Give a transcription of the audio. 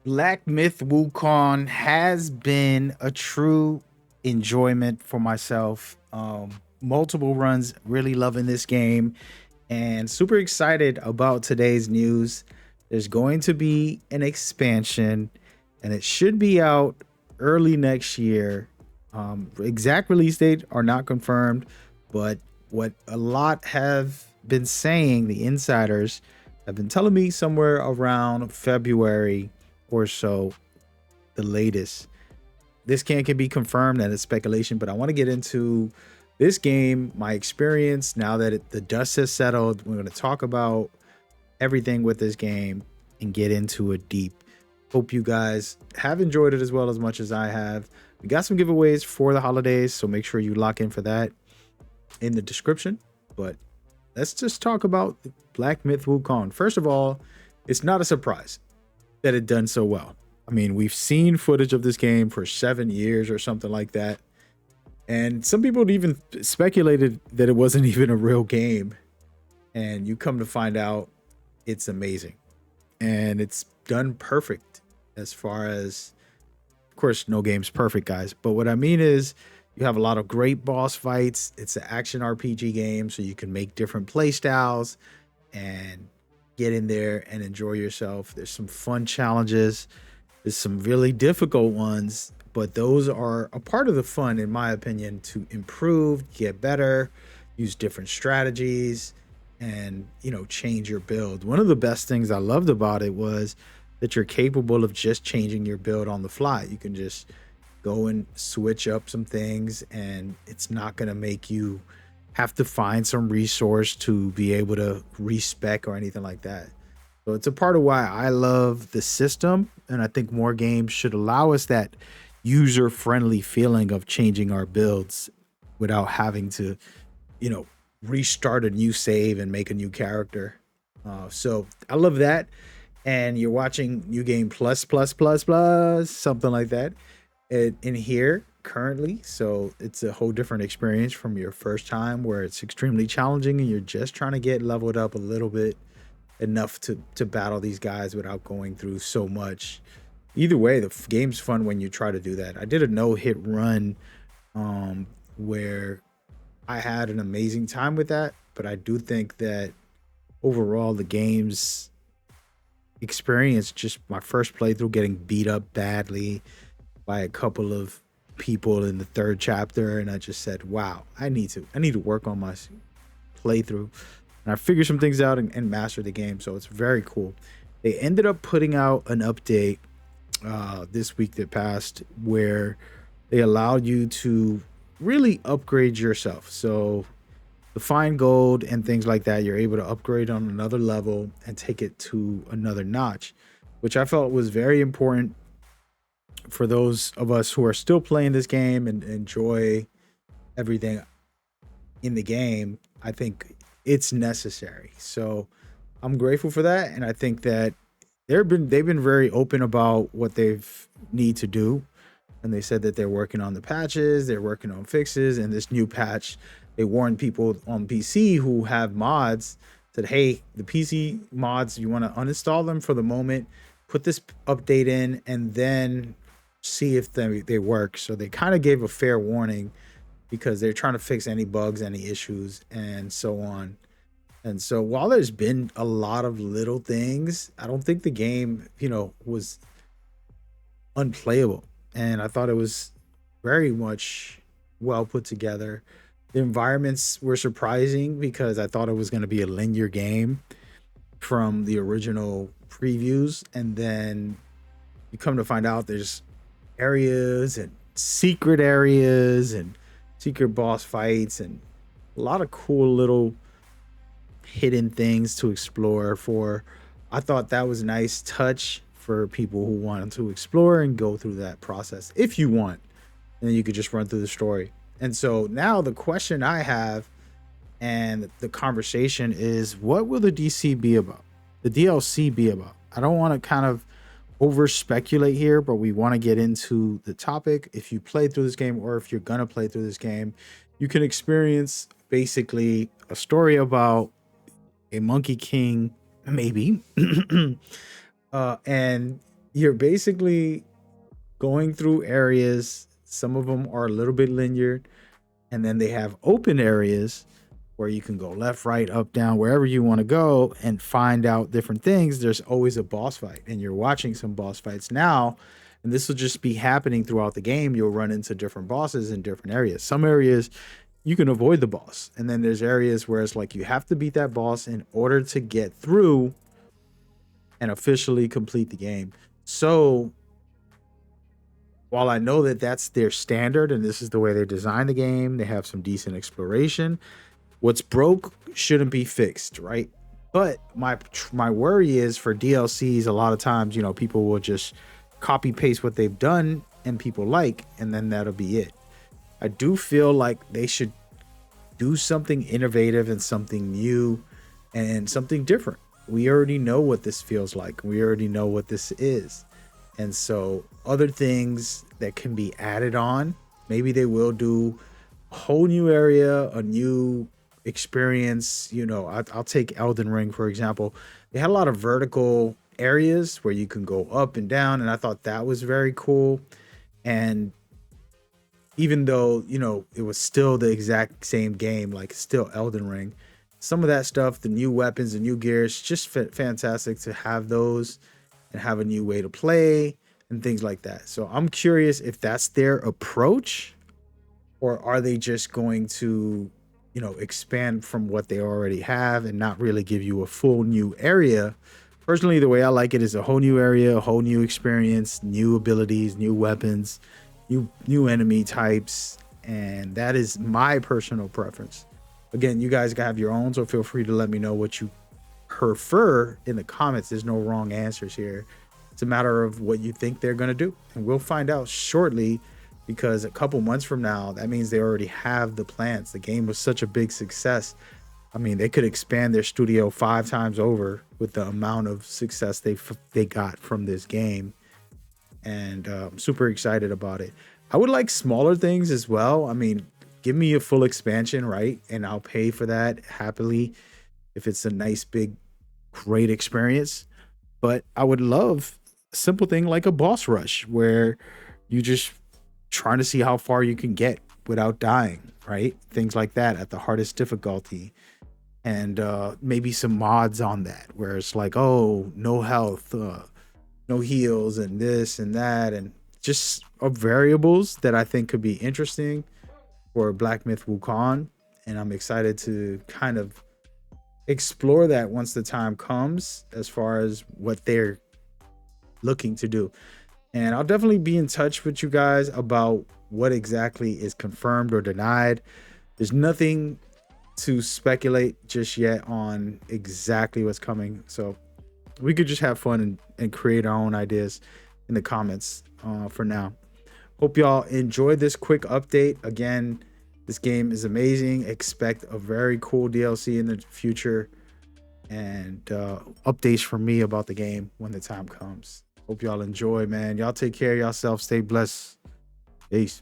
Black Myth Wukong has been a true enjoyment for myself. Multiple runs, really loving this game, and super excited about today's news. There's going to be an expansion, and it should be out early next year. Exact release date are not confirmed, but what a lot have been saying, the insiders have been telling me somewhere around February or so, the latest. This can be confirmed and it's speculation, but I want to get into this game, my experience now that the dust has settled. We're going to talk about everything with this game and get into it deep. Hope you guys have enjoyed it as well as much as I have. We got some giveaways for the holidays, so make sure you lock in for that in the description. But let's just talk about Black Myth Wukong. First of all, it's not a surprise that it done so well. I mean, we've seen footage of this game for 7 years or something like that. And some people even speculated that it wasn't even a real game. And you come to find out it's amazing. And it's done perfect as far as, of course, no game's perfect, guys. But what I mean is, you have a lot of great boss fights. It's an action RPG game, so you can make different play styles and get in there and enjoy yourself. There's some fun challenges. There's some really difficult ones, but those are a part of the fun, in my opinion, to improve, get better, use different strategies, and change your build. One of the best things I loved about it was that you're capable of just changing your build on the fly. You can just go and switch up some things, and it's not going to make you have to find some resource to be able to respec or anything like that. So it's a part of why I love the system, and I think more games should allow us that user friendly feeling of changing our builds without having to, you know, restart a new save and make a new character. So I love that. And you're watching New Game Plus, plus, plus, plus, something like that in here currently. So it's a whole different experience from your first time where it's extremely challenging and you're just trying to get leveled up a little bit enough to battle these guys without going through so much. Either way, the game's fun when you try to do that. I did a no hit run where I had an amazing time with that, but I do think that overall the game's experience, just my first playthrough getting beat up badly by a couple of people in the third chapter, and I just said, wow, I need to work on my playthrough. And I figured some things out and mastered the game. So it's very cool. They ended up putting out an update this week that passed where they allowed you to really upgrade yourself. So the fine gold and things like that, you're able to upgrade on another level and take it to another notch, which I felt was very important for those of us who are still playing this game and enjoy everything in the game. I think it's necessary. So I'm grateful for that, and I think that they've been very open about what they've need to do, and they said that they're working on the patches, they're working on fixes, and this new patch, they warned people on PC who have mods, said, hey, the PC mods, you want to uninstall them for the moment, put this update in, and then see if they work. So they kind of gave a fair warning because they're trying to fix any bugs, any issues, and so on. And so while there's been a lot of little things, I don't think the game, was unplayable. And I thought it was very much well put together. The environments were surprising because I thought it was going to be a linear game from the original previews. And then you come to find out there's areas and secret boss fights and a lot of cool little hidden things to explore for. I thought that was a nice touch for people who wanted to explore and go through that process if you want. And then you could just run through the story. And so now the question I have and the conversation is, what will the DC be about? The DLC be about? I don't want to kind of over speculate here, but we want to get into the topic. If you play through this game or if you're gonna play through this game, you can experience basically a story about a Monkey King, maybe, and you're basically going through areas. Some of them are a little bit linear, and then they have open areas where you can go left, right, up, down, wherever you want to go and find out different things. There's always a boss fight, and you're watching some boss fights now. And this will just be happening throughout the game. You'll run into different bosses in different areas. Some areas you can avoid the boss, and then there's areas where it's like you have to beat that boss in order to get through and officially complete the game. So while I know that that's their standard and this is the way they design the game, they have some decent exploration. What's broke shouldn't be fixed, right? But my worry is for DLCs. A lot of times, people will just copy paste what they've done and people like, and then that'll be it. I do feel like they should do something innovative and something new and something different. We already know what this feels like. We already know what this is. And so other things that can be added on, maybe they will do a whole new area, a new experience. I'll take Elden Ring, for example. They had a lot of vertical areas where you can go up and down. And I thought that was very cool. And even though, it was still the exact same game, like still Elden Ring, some of that stuff, the new weapons, the new gears, just fantastic to have those and have a new way to play and things like that. So I'm curious if that's their approach, or are they just going to, expand from what they already have and not really give you a full new area. Personally, the way I like it is a whole new area, a whole new experience, new abilities, new weapons, new enemy types, and that is my personal preference. Again, you guys have your own, so feel free to let me know what you prefer in the comments. There's no wrong answers here. It's a matter of what you think they're going to do, and we'll find out shortly, because a couple months from now, that means they already have the plans. The game was such a big success. I mean, they could expand their studio 5 times over with the amount of success they got from this game, and I'm super excited about it. I would like smaller things as well. I mean, give me a full expansion, right? And I'll pay for that happily if it's a nice, big, great experience. But I would love a simple thing like a boss rush where you just trying to see how far you can get without dying, right? Things like that at the hardest difficulty. And maybe some mods on that where it's like, oh, no health, no heals, and this and that, and just variables that I think could be interesting for Black Myth Wukong. And I'm excited to kind of explore that once the time comes, as far as what they're looking to do. And I'll definitely be in touch with you guys about what exactly is confirmed or denied. There's nothing to speculate just yet on exactly what's coming. So we could just have fun and create our own ideas in the comments for now. Hope y'all enjoyed this quick update. Again, this game is amazing. Expect a very cool DLC in the future, and updates from me about the game when the time comes. Hope y'all enjoy, man. Y'all take care of yourself. Stay blessed. Peace.